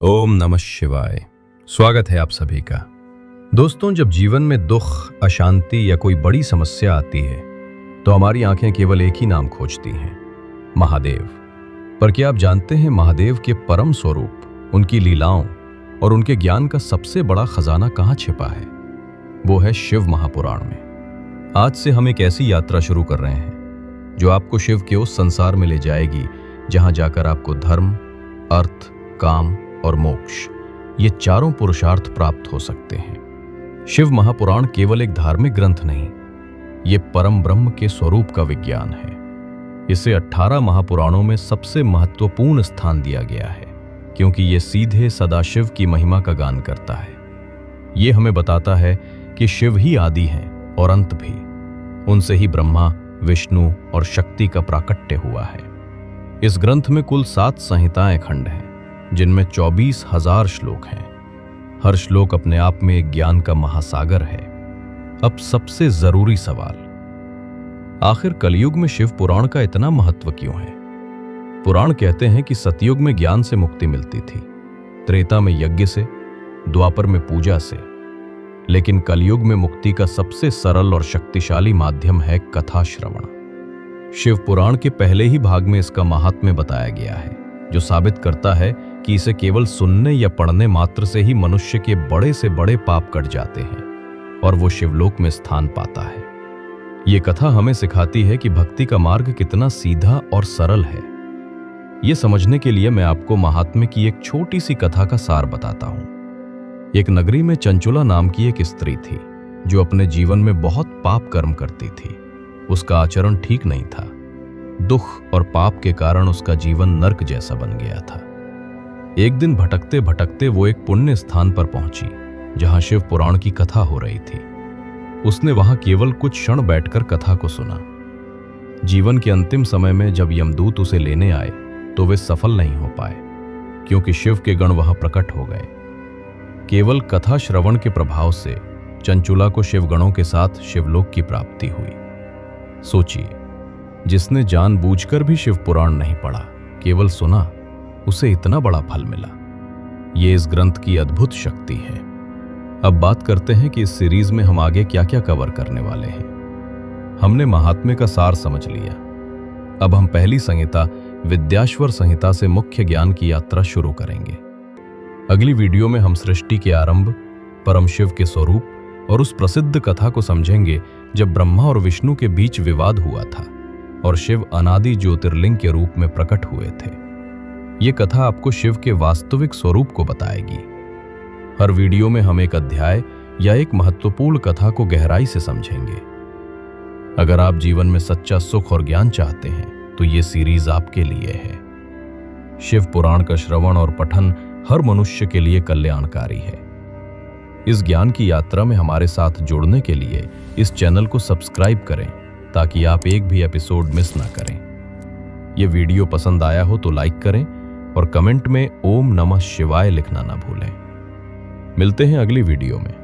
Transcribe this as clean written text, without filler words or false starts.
ओम नमः शिवाय। स्वागत है आप सभी का। दोस्तों, जब जीवन में दुख, अशांति या कोई बड़ी समस्या आती है तो हमारी आंखें केवल एक ही नाम खोजती हैं, महादेव। पर क्या आप जानते हैं महादेव के परम स्वरूप, उनकी लीलाओं और उनके ज्ञान का सबसे बड़ा खजाना कहाँ छिपा है? वो है शिव महापुराण में। आज से हम एक ऐसी यात्रा शुरू कर रहे हैं जो आपको शिव के उस संसार में ले जाएगी जहां जाकर आपको धर्म, अर्थ, काम और मोक्ष, ये चारों पुरुषार्थ प्राप्त हो सकते हैं। शिव महापुराण केवल एक धार्मिक ग्रंथ नहीं, ये परम ब्रह्म के स्वरूप का विज्ञान है। इसे 18 महापुराणों में सबसे महत्वपूर्ण स्थान दिया गया है, क्योंकि ये सीधे सदाशिव की महिमा का गान करता है। ये हमें बताता है कि शिव ही आदि हैं और अंत भी, उनसे ही ब्रह्मा, विष्णु और शक्ति का प्राकट्य हुआ है। इस ग्रंथ में कुल 7 संहिताएं खंड हैं, जिनमें 24,000 श्लोक हैं। हर श्लोक अपने आप में एक ज्ञान का महासागर है। अब सबसे जरूरी सवाल, आखिर कलयुग में शिव पुराण का इतना महत्व क्यों है? पुराण कहते हैं कि सतयुग में ज्ञान से मुक्ति मिलती थी, त्रेता में यज्ञ से, द्वापर में पूजा से, लेकिन कलयुग में मुक्ति का सबसे सरल और शक्तिशाली माध्यम है कथा श्रवण। शिव पुराण के पहले ही भाग में इसका महात्म्य बताया गया है, जो साबित करता है कि इसे केवल सुनने या पढ़ने मात्र से ही मनुष्य के बड़े से बड़े पाप कट जाते हैं और वो शिवलोक में स्थान पाता है। ये कथा हमें सिखाती है कि भक्ति का मार्ग कितना सीधा और सरल है। ये समझने के लिए मैं आपको महात्म्य की एक छोटी सी कथा का सार बताता हूँ। एक नगरी में चंचुला नाम की एक स्त्री थी, जो अपने जीवन में बहुत पाप कर्म करती थी। उसका आचरण ठीक नहीं था। दुख और पाप के कारण उसका जीवन नर्क जैसा बन गया था। एक दिन भटकते भटकते वो एक पुण्य स्थान पर पहुंची, जहां शिव पुराण की कथा हो रही थी। उसने वहां केवल कुछ क्षण बैठकर कथा को सुना। जीवन के अंतिम समय में जब यमदूत उसे लेने आए तो वे सफल नहीं हो पाए, क्योंकि शिव के गण वहां प्रकट हो गए। केवल कथा श्रवण के प्रभाव से चंचुला को शिवगणों के साथ शिवलोक की प्राप्ति हुई। सोचिए, जिसने जानबूझकर भी शिव पुराण नहीं पढ़ा, केवल सुना, उसे इतना बड़ा फल मिला। ये इस ग्रंथ की अद्भुत शक्ति है। अब बात करते हैं कि इस सीरीज में हम आगे क्या क्या कवर करने वाले हैं। हमने महात्म्य का सार समझ लिया। अब हम पहली संहिता विद्याश्वर संहिता से मुख्य ज्ञान की यात्रा शुरू करेंगे। अगली वीडियो में हम सृष्टि के आरंभ, परम शिव के स्वरूप और उस प्रसिद्ध कथा को समझेंगे जब ब्रह्मा और विष्णु के बीच विवाद हुआ था और शिव अनादि ज्योतिर्लिंग के रूप में प्रकट हुए थे। ये कथा आपको शिव के वास्तविक स्वरूप को बताएगी। हर वीडियो में हम एक अध्याय या एक महत्वपूर्ण कथा को गहराई से समझेंगे। अगर आप जीवन में सच्चा सुख और ज्ञान चाहते हैं तो ये सीरीज आपके लिए है। शिव पुराण का श्रवण और पठन हर मनुष्य के लिए कल्याणकारी है। इस ज्ञान की यात्रा में हमारे साथ जुड़ने के लिए इस चैनल को सब्सक्राइब करें, ताकि आप एक भी एपिसोड मिस ना करें। ये वीडियो पसंद आया हो तो लाइक करें और कमेंट में ओम नमः शिवाय लिखना ना भूलें। मिलते हैं अगली वीडियो में।